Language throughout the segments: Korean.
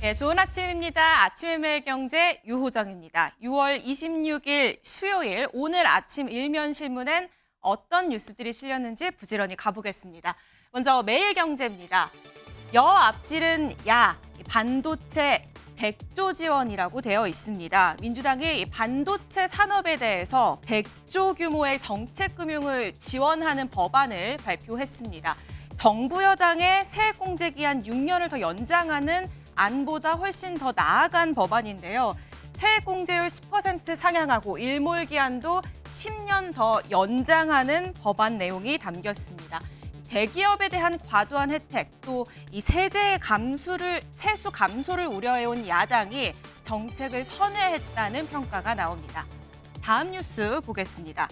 네, 좋은 아침입니다. 아침의 매일경제 유호정입니다. 6월 26일 수요일 오늘 아침 일면 신문엔 어떤 뉴스들이 실렸는지 부지런히 가보겠습니다. 먼저 매일경제입니다. 여 앞질은 야, 반도체 100조 지원이라고 되어 있습니다. 민주당이 반도체 산업에 대해서 100조 규모의 정책금융을 지원하는 법안을 발표했습니다. 정부 여당의 세액공제 기한 6년을 더 연장하는 안보다 훨씬 더 나아간 법안인데요. 세액공제율 10% 상향하고 일몰기한도 10년 더 연장하는 법안 내용이 담겼습니다. 대기업에 대한 과도한 혜택, 또 이 세수 감소를 우려해온 야당이 정책을 선회했다는 평가가 나옵니다. 다음 뉴스 보겠습니다.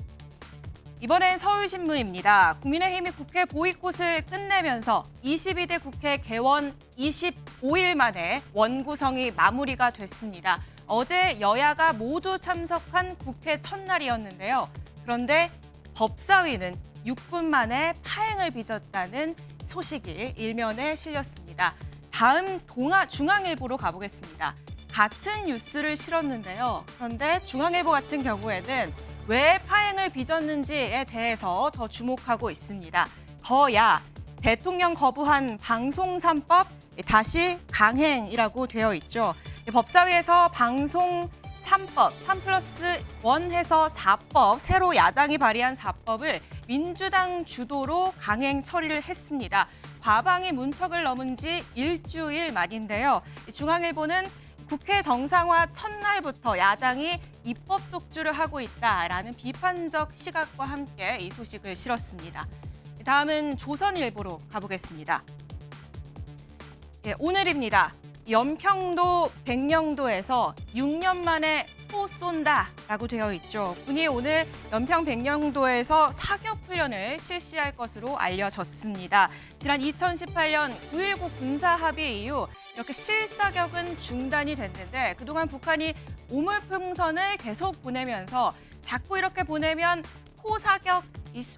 이번엔 서울신문입니다. 국민의힘이 국회 보이콧을 끝내면서 22대 국회 개원 25일 만에 원구성이 마무리가 됐습니다. 어제 여야가 모두 참석한 국회 첫날이었는데요. 그런데 법사위는 6분 만에 파행을 빚었다는 소식이 일면에 실렸습니다. 다음 중앙일보로 가보겠습니다. 같은 뉴스를 실었는데요. 그런데 중앙일보 같은 경우에는 왜 파행을 빚었는지에 대해서 더 주목하고 있습니다. 거야, 대통령 거부한 방송 3법 다시 강행이라고 되어 있죠. 법사위에서 방송 3법, 3+1 해서 4법, 새로 야당이 발의한 4법을 민주당 주도로 강행 처리를 했습니다. 과방이 문턱을 넘은 지 일주일 만인데요. 중앙일보는 국회 정상화 첫날부터 야당이 입법 독주를 하고 있다라는 비판적 시각과 함께 이 소식을 실었습니다. 다음은 조선일보로 가보겠습니다. 오늘입니다. 연평도 백령도에서 6년 만에 포 쏜다라고 되어 있죠. 군이 오늘 연평 백령도에서 사격 훈련을 실시할 것으로 알려졌습니다. 지난 2018년 9.19 군사합의 이후 이렇게 실사격은 중단이 됐는데 그동안 북한이 오물풍선을 계속 보내면서 자꾸 이렇게 보내면 포사격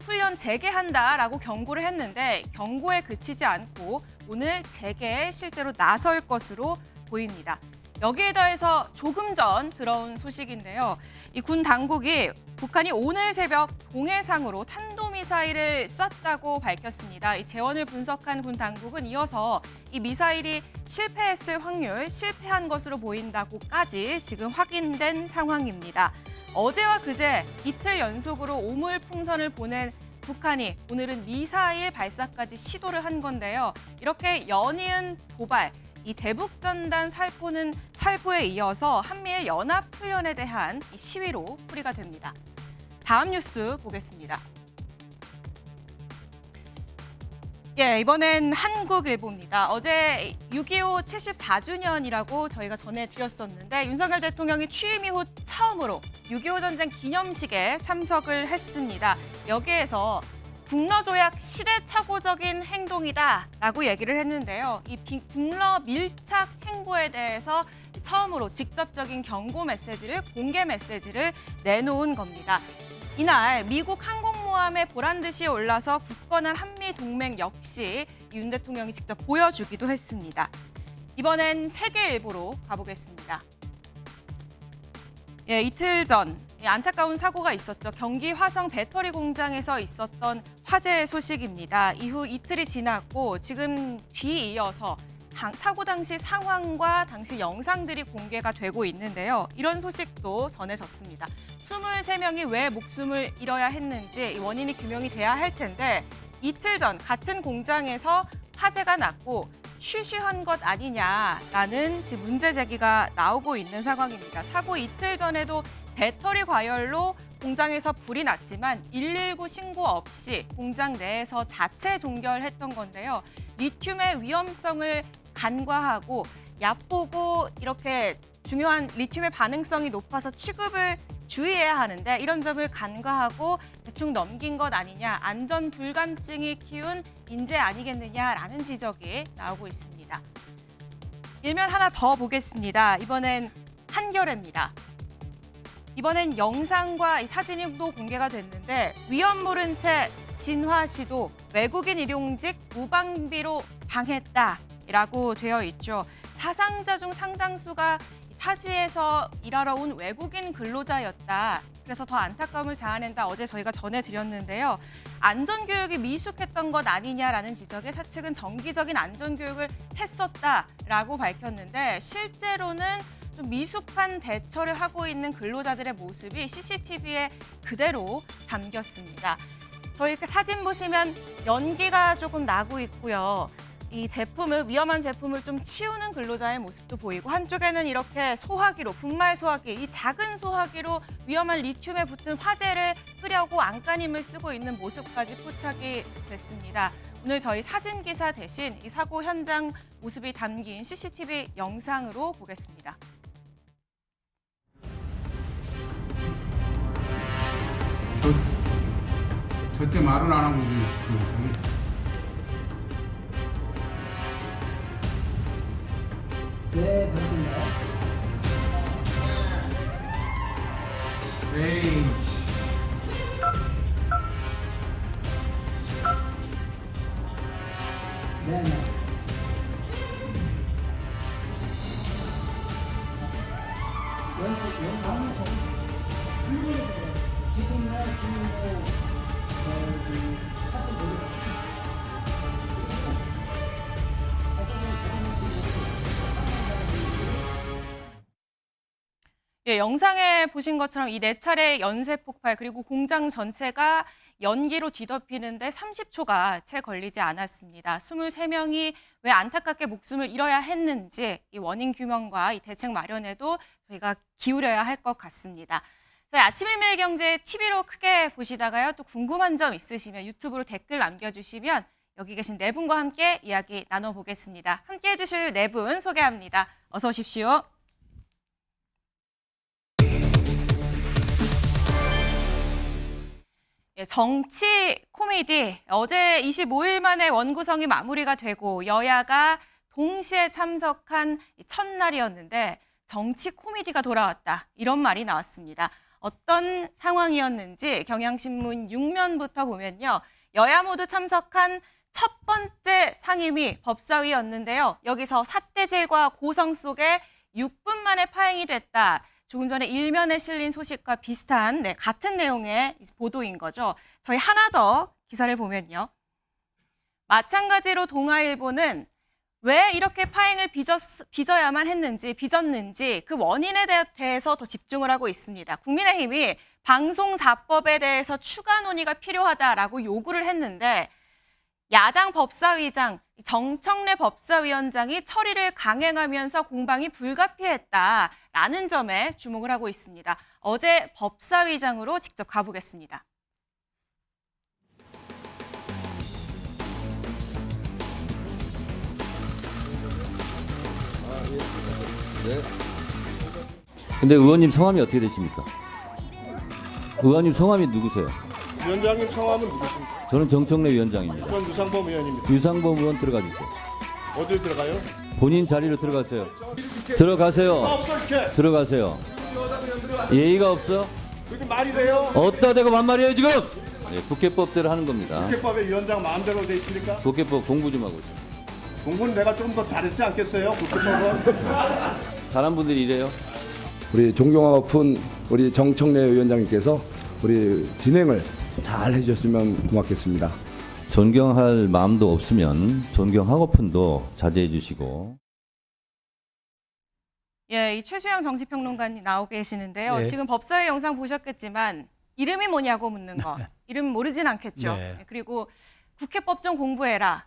훈련 재개한다라고 경고를 했는데 경고에 그치지 않고 오늘 재개에 실제로 나설 것으로 보입니다. 여기에 더해서 조금 전 들어온 소식인데요. 이 군 당국이 북한이 오늘 새벽 동해상으로 탄도미사일을 쐈다고 밝혔습니다. 이 재원을 분석한 군 당국은 이어서 이 미사일이 실패한 것으로 보인다고까지 지금 확인된 상황입니다. 어제와 그제 이틀 연속으로 오물풍선을 보낸 북한이 오늘은 미사일 발사까지 시도를 한 건데요. 이렇게 연이은 도발, 이 대북전단 살포에 이어서 한미일 연합훈련에 대한 시위로 풀이가 됩니다. 다음 뉴스 보겠습니다. 이번엔 한국일보입니다. 어제 6.25 74주년이라고 저희가 전해드렸었는데 윤석열 대통령이 취임 이후 처음으로 6.25 전쟁 기념식에 참석을 했습니다. 여기에서 북러조약 시대착오적인 행동이다라고 얘기를 했는데요. 이 북러 밀착 행보에 대해서 처음으로 직접적인 경고 메시지를, 공개 메시지를 내놓은 겁니다. 이날 미국 항공모함에 보란듯이 올라서 굳건한 한미동맹 역시 윤 대통령이 직접 보여주기도 했습니다. 이번엔 세계일보로 가보겠습니다. 이틀 전 안타까운 사고가 있었죠. 경기 화성 배터리 공장에서 있었던 화재 소식입니다. 이후 이틀이 지났고 지금 뒤이어서 사고 당시 상황과 당시 영상들이 공개가 되고 있는데요. 이런 소식도 전해졌습니다. 23명이 왜 목숨을 잃어야 했는지 원인이 규명이 돼야 할 텐데 이틀 전 같은 공장에서 화재가 났고 쉬쉬한 것 아니냐라는 지금 문제 제기가 나오고 있는 상황입니다. 사고 이틀 전에도 배터리 과열로 공장에서 불이 났지만 119 신고 없이 공장 내에서 자체 종결했던 건데요. 리튬의 위험성을 간과하고 얕보고 이렇게 중요한 리튬의 반응성이 높아서 취급을 주의해야 하는데 이런 점을 간과하고 대충 넘긴 것 아니냐, 안전 불감증이 키운 인재 아니겠느냐라는 지적이 나오고 있습니다. 일면 하나 더 보겠습니다. 이번엔 한겨레입니다. 이번엔 영상과 사진도 공개가 됐는데 위험 모른 채 진화 시도 외국인 일용직 무방비로 당했다라고 되어 있죠. 사상자 중 상당수가 타지에서 일하러 온 외국인 근로자였다. 그래서 더 안타까움을 자아낸다. 어제 저희가 전해드렸는데요. 안전교육이 미숙했던 것 아니냐라는 지적에 사측은 정기적인 안전교육을 했었다라고 밝혔는데 실제로는 좀 미숙한 대처를 하고 있는 근로자들의 모습이 CCTV에 그대로 담겼습니다. 저희 이렇게 사진 보시면 연기가 조금 나고 있고요. 이 위험한 제품을 좀 치우는 근로자의 모습도 보이고 한쪽에는 이렇게 소화기로, 분말 소화기, 이 작은 소화기로 위험한 리튬에 붙은 화재를 끄려고 안간힘을 쓰고 있는 모습까지 포착이 됐습니다. 오늘 저희 사진 기사 대신 이 사고 현장 모습이 담긴 CCTV 영상으로 보겠습니다. 절대 말은 안 하고 네, 그렇군요. 에이 네, 네. 연상은 지금과 지금도 찾을 노력. 예, 영상에 보신 것처럼 이 4차례 연쇄 폭발 그리고 공장 전체가 연기로 뒤덮이는데 30초가 채 걸리지 않았습니다. 23명이 왜 안타깝게 목숨을 잃어야 했는지 이 원인 규명과 이 대책 마련에도 저희가 기울여야 할 것 같습니다. 저희 아침 일밀경제 TV로 크게 보시다가요. 또 궁금한 점 있으시면 유튜브로 댓글 남겨주시면 여기 계신 네 분과 함께 이야기 나눠보겠습니다. 함께해 주실 네 분 소개합니다. 어서 오십시오. 예, 정치 코미디. 어제 25일 만에 원구성이 마무리가 되고 여야가 동시에 참석한 첫날이었는데 정치 코미디가 돌아왔다. 이런 말이 나왔습니다. 어떤 상황이었는지 경향신문 6면부터 보면요. 여야 모두 참석한 첫 번째 상임위 법사위였는데요. 여기서 삿대질과 고성 속에 6분 만에 파행이 됐다. 조금 전에 일면에 실린 소식과 비슷한 같은 내용의 보도인 거죠. 저희 하나 더 기사를 보면요. 마찬가지로 동아일보는 왜 이렇게 파행을 빚어야만 빚었는지 그 원인에 대해서 더 집중을 하고 있습니다. 국민의힘이 방송사법에 대해서 추가 논의가 필요하다라고 요구를 했는데 야당 법사위장 정청래 법사위원장이 처리를 강행하면서 공방이 불가피했다라는 점에 주목을 하고 있습니다. 어제 법사위장으로 직접 가보겠습니다. 네. 근데 의원님 성함이 어떻게 되십니까? 의원님 성함이 누구세요? 위원장님 성함은 누구십니까? 저는 정청래 위원장입니다. 전 유상범 의원입니다. 유상범 의원 들어가 주세요. 어디에 들어가요? 본인 자리로 들어가세요. 들어가세요. 없어 이렇게. 들어가세요. 예의가 없어? 그게 말이 돼요? 어디다 대고 반말이에요 지금? 네, 국회법대로 하는 겁니다. 국회법에 위원장 마음대로 돼 있습니까? 국회법 공부 좀 하고 있어요. 공부는 내가 조금 더 잘했지 않겠어요? 국회법은. 잘한 분들이 이래요. 우리 존경하고 높은 우리 정청래 위원장님께서 우리 진행을 잘 해주셨으면 고맙겠습니다. 존경할 마음도 없으면 존경하고픈도 자제해 주시고. 예, 이 최수영 정치평론가님 나오고 계시는데요. 네. 지금 법사위 영상 보셨겠지만 이름이 뭐냐고 묻는 거. 이름 모르진 않겠죠. 네. 그리고 국회법 좀 공부해라.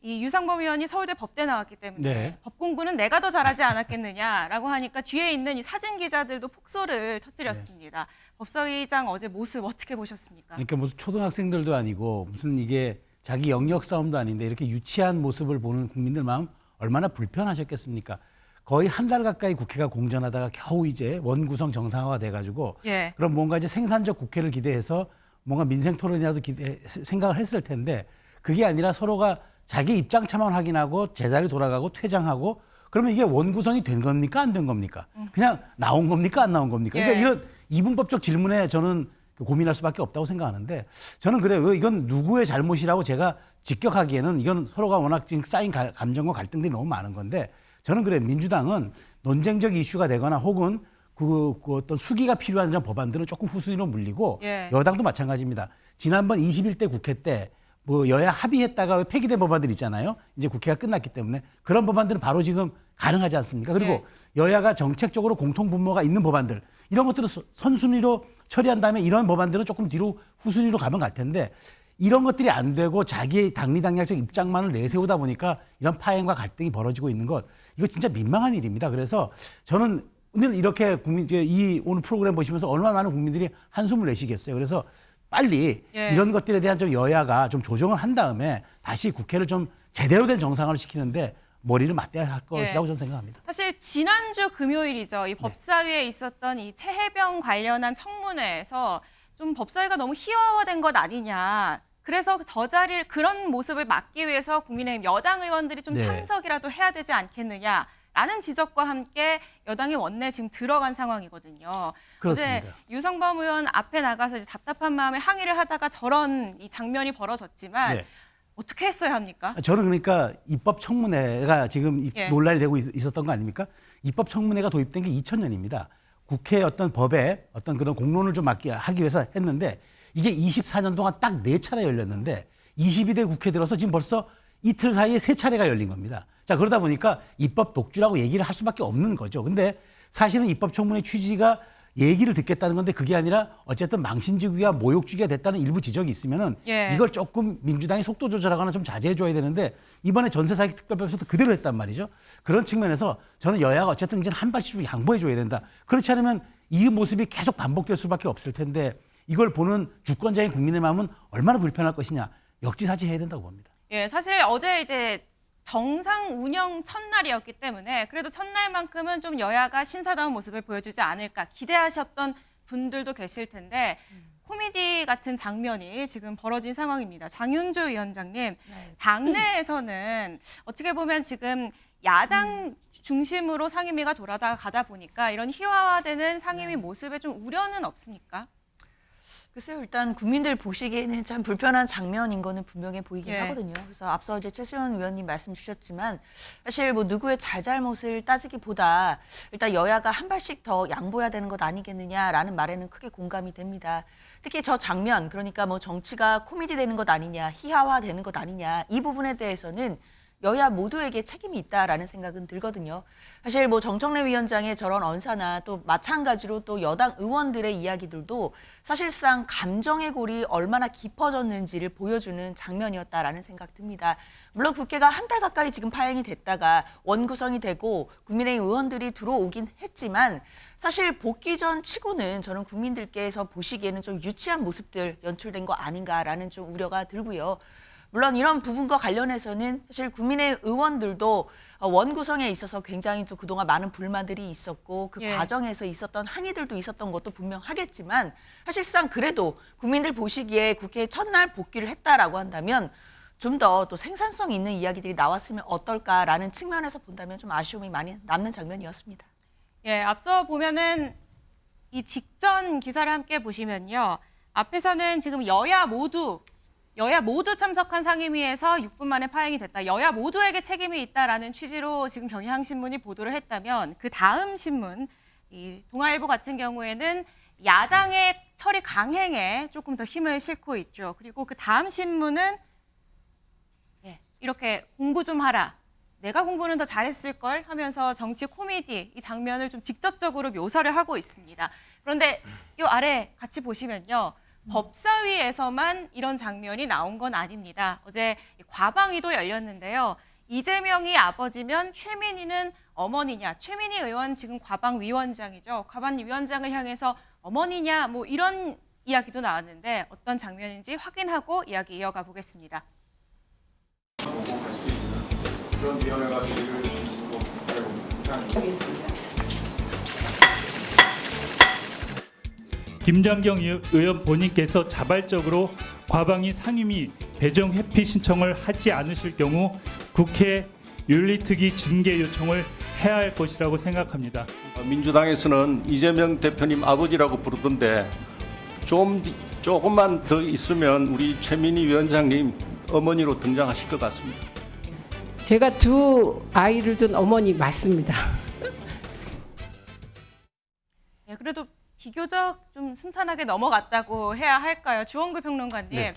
이 유상범 의원이 서울대 법대 나왔기 때문에 네. 법 공부는 내가 더 잘하지 않았겠느냐라고 하니까 뒤에 있는 이 사진 기자들도 폭소를 터뜨렸습니다. 법사위장 어제 모습 어떻게 보셨습니까? 그러니까 무슨 초등학생들도 아니고 무슨 이게 자기 영역 싸움도 아닌데 이렇게 유치한 모습을 보는 국민들 마음 얼마나 불편하셨겠습니까? 거의 한 달 가까이 국회가 공전하다가 겨우 이제 원구성 정상화가 돼가지고 예. 그럼 뭔가 이제 생산적 국회를 기대해서 뭔가 민생 토론이라도 생각을 했을 텐데 그게 아니라 서로가 자기 입장차만 확인하고 제자리 돌아가고 퇴장하고 그러면 이게 원구성이 된 겁니까 안 된 겁니까? 그냥 나온 겁니까 안 나온 겁니까? 그러니까 예. 이런 이분법적 질문에 저는 고민할 수밖에 없다고 생각하는데 저는 그래요. 이건 누구의 잘못이라고 제가 직격하기에는 이건 서로가 워낙 지금 쌓인 감정과 갈등들이 너무 많은 건데 저는 그래요. 민주당은 논쟁적 이슈가 되거나 혹은 그 어떤 수기가 필요한 이런 법안들은 조금 후순위로 물리고 예. 여당도 마찬가지입니다. 지난번 21대 국회 때 뭐 여야 합의했다가 폐기된 법안들 있잖아요. 이제 국회가 끝났기 때문에 그런 법안들은 바로 지금 가능하지 않습니까? 그리고 예. 여야가 정책적으로 공통 분모가 있는 법안들 이런 것들을 선순위로 처리한 다음에 이런 법안들은 조금 뒤로 후순위로 가면 갈 텐데 이런 것들이 안 되고 자기의 당리당략적 입장만을 내세우다 보니까 이런 파행과 갈등이 벌어지고 있는 것 이거 진짜 민망한 일입니다. 그래서 저는 오늘 이렇게 오늘 프로그램 보시면서 얼마나 많은 국민들이 한숨을 내시겠어요. 그래서 빨리 예. 이런 것들에 대한 좀 여야가 좀 조정을 한 다음에 다시 국회를 좀 제대로 된 정상화를 시키는데 머리를 맞대야 할 것이라고 저는 생각합니다. 사실 지난주 금요일이죠. 네. 이 법사위에 있었던 이 최혜병 관련한 청문회에서 좀 법사위가 너무 희화화된 것 아니냐. 그래서 저 자리를 그런 모습을 막기 위해서 국민의힘 여당 의원들이 좀 네. 참석이라도 해야 되지 않겠느냐라는 지적과 함께 여당이 원내에 지금 들어간 상황이거든요. 그렇습니다. 어제 유성범 의원 앞에 나가서 이제 답답한 마음에 항의를 하다가 저런 이 장면이 벌어졌지만 네. 어떻게 했어야 합니까? 저는 그러니까 입법 청문회가 지금 예. 논란이 되고 있었던 거 아닙니까? 입법 청문회가 도입된 게 2000년입니다. 국회 어떤 법에 어떤 그런 공론을 좀 하기 위해서 했는데 이게 24년 동안 딱 4차례 열렸는데 22대 국회 들어서 지금 벌써 이틀 사이에 3차례가 열린 겁니다. 자, 그러다 보니까 입법 독주라고 얘기를 할 수밖에 없는 거죠. 근데 사실은 입법 청문회 취지가 얘기를 듣겠다는 건데 그게 아니라 어쨌든 망신주기와 모욕주기가 됐다는 일부 지적이 있으면은 예. 이걸 조금 민주당이 속도 조절하거나 좀 자제해 줘야 되는데 이번에 전세사기특별법에서도 그대로 했단 말이죠. 그런 측면에서 저는 여야가 어쨌든 이제 한 발씩 양보해 줘야 된다. 그렇지 않으면 이 모습이 계속 반복될 수밖에 없을 텐데 이걸 보는 주권자인 국민의 마음은 얼마나 불편할 것이냐. 역지사지해야 된다고 봅니다. 예, 사실 어제 이제 정상 운영 첫날이었기 때문에 그래도 첫날만큼은 좀 여야가 신사다운 모습을 보여주지 않을까 기대하셨던 분들도 계실 텐데 코미디 같은 장면이 지금 벌어진 상황입니다. 장윤주 위원장님, 당내에서는 어떻게 보면 지금 야당 중심으로 상임위가 돌아가다 보니까 이런 희화화되는 상임위 모습에 좀 우려는 없습니까? 글쎄요, 일단 국민들 보시기에는 참 불편한 장면인 거는 분명해 보이긴 예. 하거든요. 그래서 앞서 이제 최수연 의원님 말씀 주셨지만 사실 뭐 누구의 잘잘못을 따지기보다 일단 여야가 한 발씩 더 양보해야 되는 것 아니겠느냐라는 말에는 크게 공감이 됩니다. 특히 저 장면, 그러니까 뭐 정치가 코미디 되는 것 아니냐, 희화화 되는 것 아니냐, 이 부분에 대해서는 여야 모두에게 책임이 있다라는 생각은 들거든요. 사실 뭐 정청래 위원장의 저런 언사나 또 마찬가지로 또 여당 의원들의 이야기들도 사실상 감정의 골이 얼마나 깊어졌는지를 보여주는 장면이었다라는 생각 듭니다. 물론 국회가 한 달 가까이 지금 파행이 됐다가 원구성이 되고 국민의힘 의원들이 들어오긴 했지만 사실 복귀 전 치고는 저는 국민들께서 보시기에는 좀 유치한 모습들 연출된 거 아닌가라는 좀 우려가 들고요. 물론 이런 부분과 관련해서는 사실 국민의 의원들도 원구성에 있어서 굉장히 또 그동안 많은 불만들이 있었고 그 예. 과정에서 있었던 항의들도 있었던 것도 분명하겠지만 사실상 그래도 국민들 보시기에 국회 첫날 복귀를 했다라고 한다면 좀 더 또 생산성 있는 이야기들이 나왔으면 어떨까라는 측면에서 본다면 좀 아쉬움이 많이 남는 장면이었습니다. 예, 앞서 보면은 이 직전 기사를 함께 보시면요. 앞에서는 지금 여야 모두 참석한 상임위에서 6분 만에 파행이 됐다. 여야 모두에게 책임이 있다라는 취지로 지금 경향신문이 보도를 했다면 그 다음 신문, 이 동아일보 같은 경우에는 야당의 처리 강행에 조금 더 힘을 싣고 있죠. 그리고 그 다음 신문은 이렇게 공부 좀 하라. 내가 공부는 더 잘했을 걸 하면서 정치 코미디 이 장면을 좀 직접적으로 묘사를 하고 있습니다. 그런데 이 아래 같이 보시면요. 법사위에서만 이런 장면이 나온 건 아닙니다. 어제 과방위도 열렸는데요. 이재명이 아버지면 최민희는 어머니냐. 최민희 의원 지금 과방위원장이죠. 과방위원장을 향해서 어머니냐 뭐 이런 이야기도 나왔는데 어떤 장면인지 확인하고 이야기 이어가 보겠습니다. 김장경 의원 본인께서 자발적으로 과방위 상임위 배정 회피 신청을 하지 않으실 경우 국회 윤리특위 징계 요청을 해야 할 것이라고 생각합니다. 민주당에서는 이재명 대표님 아버지라고 부르던데 조금만 더 있으면 우리 최민희 위원장님 어머니로 등장하실 것 같습니다. 제가 두 아이를 둔 어머니 맞습니다. 예, 그래도 비교적 좀 순탄하게 넘어갔다고 해야 할까요? 주원구 평론가님. 네.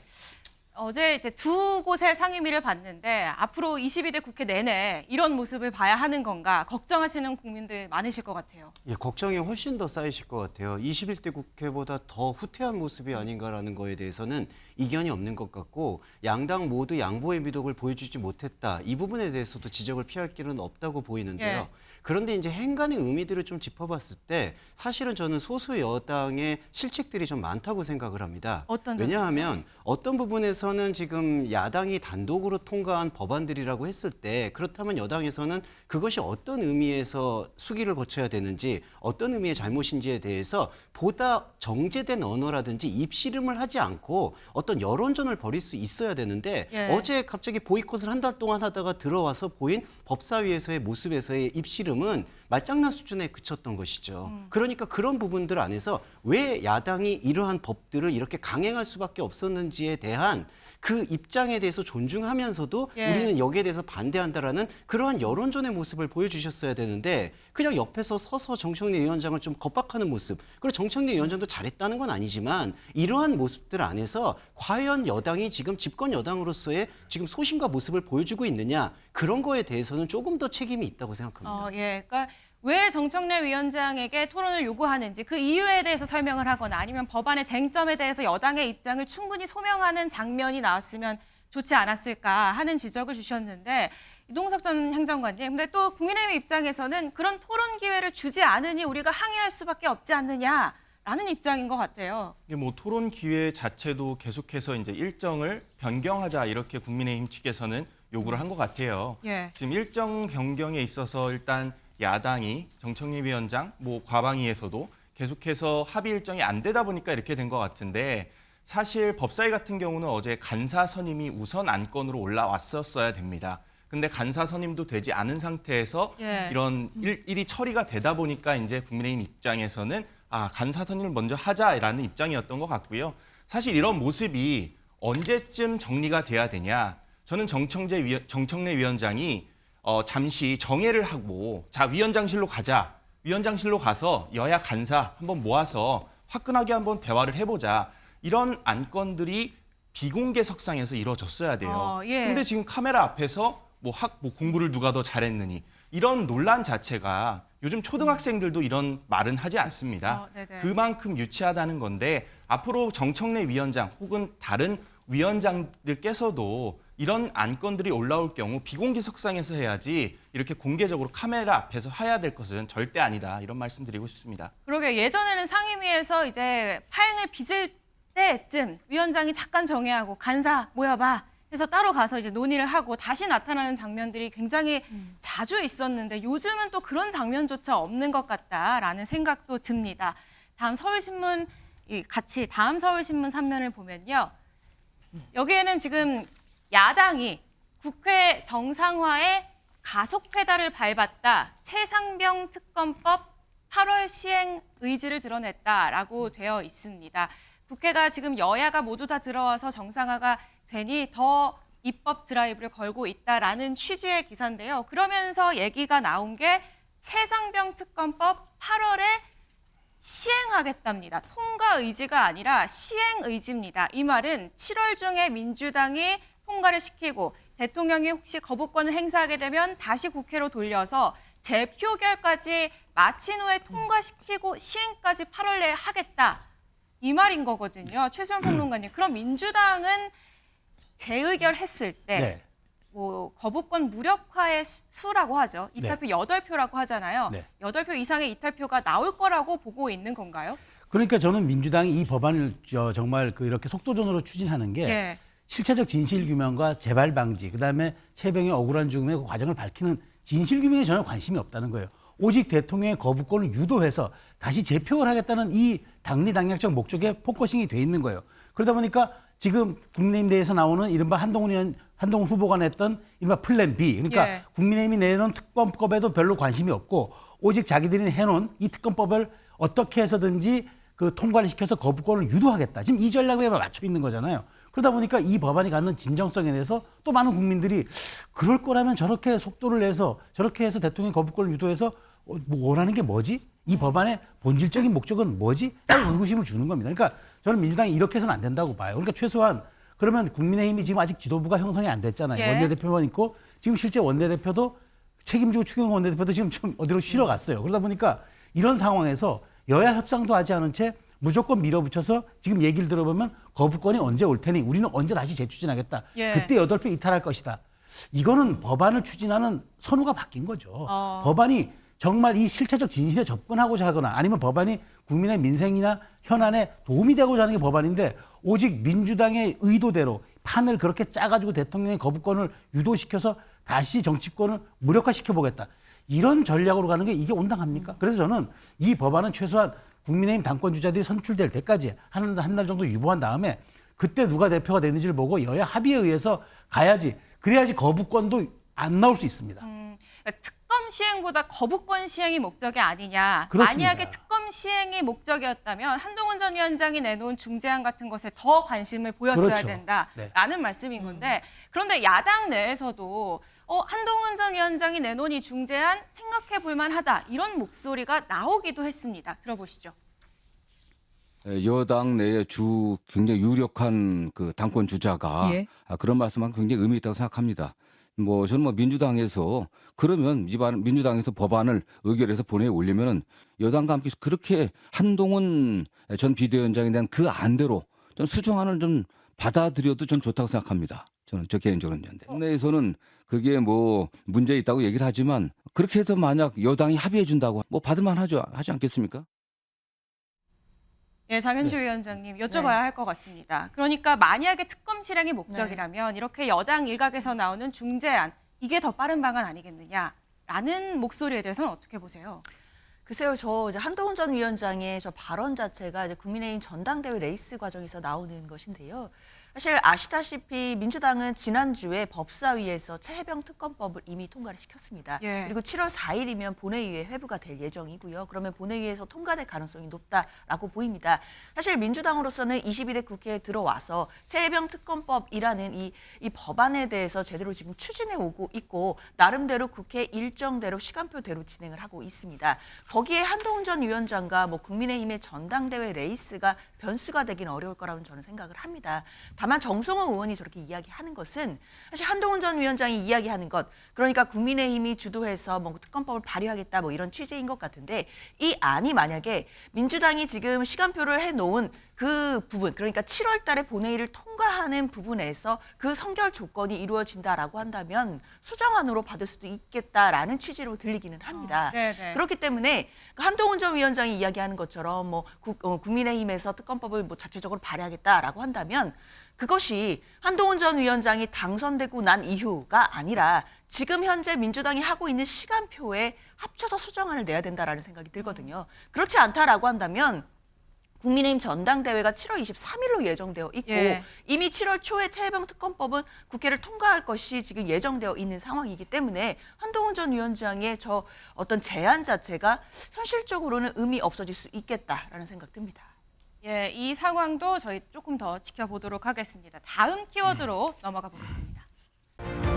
어제 이제 두 곳의 상임위를 봤는데 앞으로 22대 국회 내내 이런 모습을 봐야 하는 건가 걱정하시는 국민들 많으실 것 같아요. 예, 걱정이 훨씬 더 쌓이실 것 같아요. 21대 국회보다 더 후퇴한 모습이 아닌가라는 거에 대해서는 이견이 없는 것 같고 양당 모두 양보의 미덕을 보여주지 못했다. 이 부분에 대해서도 지적을 피할 길은 없다고 보이는데요. 예. 그런데 이제 행간의 의미들을 좀 짚어봤을 때 사실은 저는 소수 여당의 실책들이 좀 많다고 생각을 합니다. 어떤 점이요? 왜냐하면 어떤 부분에서는 지금 야당이 단독으로 통과한 법안들이라고 했을 때 그렇다면 여당에서는 그것이 어떤 의미에서 수기를 거쳐야 되는지 어떤 의미의 잘못인지에 대해서 보다 정제된 언어라든지 입씨름을 하지 않고 어떤 여론전을 벌일 수 있어야 되는데 예. 어제 갑자기 보이콧을 한 달 동안 하다가 들어와서 보인 법사위에서의 모습에서의 입씨름은 말장난 수준에 그쳤던 것이죠. 그러니까 그런 부분들 안에서 왜 야당이 이러한 법들을 이렇게 강행할 수밖에 없었는지에 대한 그 입장에 대해서 존중하면서도 예. 우리는 여기에 대해서 반대한다라는 그러한 여론전의 모습을 보여주셨어야 되는데 그냥 옆에서 서서 정청래 위원장을 좀 겁박하는 모습. 그리고 정청래 위원장도 잘했다는 건 아니지만 이러한 모습들 안에서 과연 여당이 지금 집권 여당으로서의 지금 소신과 모습을 보여주고 있느냐 그런 거에 대해서는 조금 더 책임이 있다고 생각합니다. 예, 그러니까 왜 정청래 위원장에게 토론을 요구하는지 그 이유에 대해서 설명을 하거나 아니면 법안의 쟁점에 대해서 여당의 입장을 충분히 소명하는 장면이 나왔으면 좋지 않았을까 하는 지적을 주셨는데 이동석 전 행정관님, 근데 또 국민의힘 입장에서는 그런 토론 기회를 주지 않으니 우리가 항의할 수밖에 없지 않느냐라는 입장인 것 같아요. 이게 뭐 토론 기회 자체도 계속해서 이제 일정을 변경하자 이렇게 국민의힘 측에서는 요구를 한 것 같아요. 예. 지금 일정 변경에 있어서 일단 야당이 정청래 위원장, 뭐 과방위에서도 계속해서 합의 일정이 안 되다 보니까 이렇게 된 것 같은데 사실 법사위 같은 경우는 어제 간사 선임이 우선 안건으로 올라왔었어야 됩니다. 근데 간사 선임도 되지 않은 상태에서 예. 이런 일이 처리가 되다 보니까 이제 국민의힘 입장에서는 간사 선임을 먼저 하자라는 입장이었던 것 같고요. 사실 이런 모습이 언제쯤 정리가 돼야 되냐? 저는 정청래 위원장이 잠시 정회를 하고 자 위원장실로 가자. 위원장실로 가서 여야 간사 한번 모아서 화끈하게 한번 대화를 해보자. 이런 안건들이 비공개석상에서 이루어졌어야 돼요. 예. 근데 지금 카메라 앞에서 뭐 공부를 누가 더 잘했느니 이런 논란 자체가 요즘 초등학생들도 이런 말은 하지 않습니다. 네네. 그만큼 유치하다는 건데 앞으로 정청래 위원장 혹은 다른 위원장들께서도 이런 안건들이 올라올 경우 비공개석상에서 해야지 이렇게 공개적으로 카메라 앞에서 해야 될 것은 절대 아니다. 이런 말씀드리고 싶습니다. 그러게 예전에는 상임위에서 이제 파행을 빚을 때쯤 위원장이 잠깐 정회하고 간사 모여봐 해서 따로 가서 이제 논의를 하고 다시 나타나는 장면들이 굉장히 자주 있었는데 요즘은 또 그런 장면조차 없는 것 같다라는 생각도 듭니다. 다음 서울신문 3면을 보면요. 여기에는 지금 야당이 국회 정상화에 가속 페달을 밟았다. 최상병 특검법 8월 시행 의지를 드러냈다라고 되어 있습니다. 국회가 지금 여야가 모두 다 들어와서 정상화가 되니 더 입법 드라이브를 걸고 있다라는 취지의 기사인데요. 그러면서 얘기가 나온 게 최상병 특검법 8월에 시행하겠답니다. 통과 의지가 아니라 시행 의지입니다. 이 말은 7월 중에 민주당이 통과를 시키고 대통령이 혹시 거부권을 행사하게 되면 다시 국회로 돌려서 재표결까지 마친 후에 통과시키고 시행까지 8월 내에 하겠다. 이 말인 거거든요. 최수영 평론가님. 그럼 민주당은 재의결했을 때 네. 뭐 거부권 무력화의 수라고 하죠. 이탈표 8표라고 하잖아요. 네. 8표 이상의 이탈표가 나올 거라고 보고 있는 건가요? 그러니까 저는 민주당이 이 법안을 정말 이렇게 속도전으로 추진하는 게 예. 실체적 진실규명과 재발 방지, 그다음에 최병의 억울한 죽음의 그 과정을 밝히는 진실규명에 전혀 관심이 없다는 거예요. 오직 대통령의 거부권을 유도해서 다시 재표를 하겠다는 이 당리당략적 목적에 포커싱이 돼 있는 거예요. 그러다 보니까 지금 국민의힘 내에서 나오는 이른바 한동훈 후보가 냈던 이른바 플랜 B, 그러니까 예. 국민의힘이 내놓은 특검법에도 별로 관심이 없고 오직 자기들이 해놓은 이 특검법을 어떻게 해서든지 그 통과를 시켜서 거부권을 유도하겠다. 지금 이 전략에 맞춰 있는 거잖아요. 그러다 보니까 이 법안이 갖는 진정성에 대해서 또 많은 국민들이 그럴 거라면 저렇게 속도를 내서 저렇게 해서 대통령 거부권을 유도해서 뭐 원하는 게 뭐지? 이 법안의 본질적인 목적은 뭐지? 라는 의구심을 주는 겁니다. 그러니까 저는 민주당이 이렇게 해서는 안 된다고 봐요. 그러니까 최소한 그러면 국민의힘이 지금 아직 지도부가 형성이 안 됐잖아요. 예. 원내대표만 있고 지금 실제 원내대표도 책임지고 추경 원내대표도 지금 좀 어디로 쉬러 갔어요. 그러다 보니까 이런 상황에서 여야 협상도 하지 않은 채 무조건 밀어붙여서 지금 얘기를 들어보면 거부권이 언제 올 테니 우리는 언제 다시 재추진하겠다. 예. 그때 8표 이탈할 것이다. 이거는 법안을 추진하는 선우가 바뀐 거죠. 법안이 정말 이 실체적 진실에 접근하고자 하거나 아니면 법안이 국민의 민생이나 현안에 도움이 되고자 하는 게 법안인데 오직 민주당의 의도대로 판을 그렇게 짜가지고 대통령의 거부권을 유도시켜서 다시 정치권을 무력화시켜보겠다. 이런 전략으로 가는 게 이게 온당합니까? 그래서 저는 이 법안은 최소한 국민의힘 당권 주자들이 선출될 때까지 한 달 정도 유보한 다음에 그때 누가 대표가 되는지를 보고 여야 합의에 의해서 가야지. 그래야지 거부권도 안 나올 수 있습니다. 특검 시행보다 거부권 시행이 목적이 아니냐. 그렇습니다. 만약에 특검 시행이 목적이었다면 한동훈 전 위원장이 내놓은 중재안 같은 것에 더 관심을 보였어야 그렇죠. 된다라는 말씀인 건데 그런데 야당 내에서도 한동훈 전 위원장이 내놓은 이 중재안 생각해 볼 만하다 이런 목소리가 나오기도 했습니다. 들어보시죠. 여당 내에 굉장히 유력한 그 당권 주자가 예. 그런 말씀은 굉장히 의미 있다고 생각합니다. 저는 민주당에서 그러면 민주당에서 법안을 의결해서 보내 올리면은 여당과 함께 그렇게 한동훈 전 비대위원장에 대한 그 안대로 좀 수정안을 좀 받아들여도 전 좋다고 생각합니다. 저는 저 개인적으로는. 국내에서는 그게 문제 있다고 얘기를 하지만 그렇게 해서 만약 여당이 합의해 준다고 받을만 하지 않겠습니까? 예, 장현주 위원장님 여쭤봐야 할 것 같습니다. 그러니까 만약에 특검 실행이 목적이라면 이렇게 여당 일각에서 나오는 중재안 이게 더 빠른 방안 아니겠느냐라는 목소리에 대해서는 어떻게 보세요? 글쎄요, 저 이제 한동훈 전 위원장의 저 발언 자체가 이제 국민의힘 전당대회 레이스 과정에서 나오는 것인데요. 사실 아시다시피 민주당은 지난주에 법사위에서 최혜병 특검법을 이미 통과를 시켰습니다. 예. 그리고 7월 4일이면 본회의에 회부가 될 예정이고요. 그러면 본회의에서 통과될 가능성이 높다라고 보입니다. 사실 민주당으로서는 22대 국회에 들어와서 최혜병 특검법이라는 이 법안에 대해서 제대로 지금 추진해 오고 있고 나름대로 국회 일정대로 시간표대로 진행을 하고 있습니다. 거기에 한동훈 전 위원장과 국민의힘의 전당대회 레이스가 변수가 되긴 어려울 거라고 저는 생각을 합니다. 다만 정성호 의원이 저렇게 이야기하는 것은 사실 한동훈 전 위원장이 이야기하는 것 그러니까 국민의힘이 주도해서 특검법을 발의하겠다 이런 취지인 것 같은데 이 안이 만약에 민주당이 지금 시간표를 해놓은 그 부분 그러니까 7월 달에 본회의를 통과하는 부분에서 그 선결 조건이 이루어진다라고 한다면 수정안으로 받을 수도 있겠다라는 취지로 들리기는 합니다. 그렇기 때문에 한동훈 전 위원장이 이야기하는 것처럼 국민의힘에서 특검법을 자체적으로 발의하겠다라고 한다면 그것이 한동훈 전 위원장이 당선되고 난 이후가 아니라 지금 현재 민주당이 하고 있는 시간표에 합쳐서 수정안을 내야 된다라는 생각이 들거든요. 그렇지 않다라고 한다면 국민의힘 전당대회가 7월 23일로 예정되어 있고 이미 7월 초에 최혜병 특검법은 국회를 통과할 것이 지금 예정되어 있는 상황이기 때문에 한동훈 전 위원장의 저 어떤 제안 자체가 현실적으로는 의미 없어질 수 있겠다라는 생각 듭니다. 예, 이 상황도 저희 조금 더 지켜보도록 하겠습니다. 다음 키워드로 넘어가 보겠습니다.